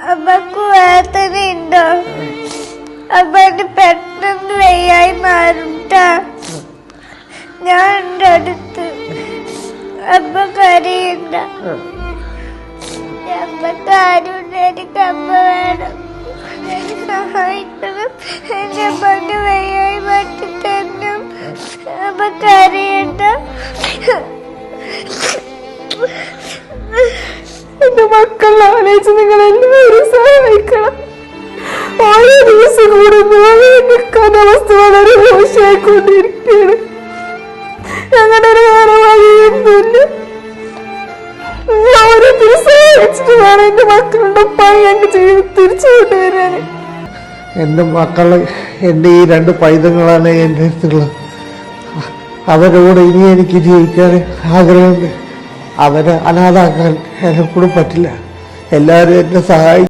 അമ്മക്ക് വേദനയുണ്ടോ? അമ്മന് പെട്ടെന്ന് വയ്യായി മാറുംട്ടാ. ഞാൻ എൻ്റെ അടുത്ത്. അമ്മ കരയണ്ട. അമ്മക്ക് ആരുണ്ട്? എനിക്ക് അമ്മ വേണം. എന്നെ സഹായിക്കണം. എൻ്റെ അമ്മക്ക് വയ്യായി മാറ്റി തരണം. അമ്മ കരയണ്ട. എന്റെ മക്കളെ ആലോചിച്ച് നിങ്ങൾ എല്ലാവരും സഹായിക്കണം. ഓരോ ദിവസം കൂടുമ്പോൾ കാലാവസ്ഥ വളരെ മോശമായിക്കൊണ്ടിരിക്കുകയാണ്. ഞങ്ങളുടെ ഒരു വേറെ വഴിയൊന്നുമില്ല. ഓരോ ദിവസം സഹായിച്ചിട്ട് വേണം എന്റെ മക്കളുടെ പണി ഞങ്ങൾക്ക് ചെയ്ത് തിരിച്ചു കൊണ്ടുവരാൻ. എൻ്റെ മക്കള് എൻ്റെ ഈ 2 പൈതങ്ങളാണ് എൻ്റെ അടുത്തുള്ളത്. അവരോട് ഇനി എനിക്ക് ജീവിക്കാൻ ആഗ്രഹമുണ്ട്. അവരെ അനാഥാക്കാൻ എന്നെ കൂടെ പറ്റില്ല. എല്ലാവരും എന്നെ സഹായിക്കും.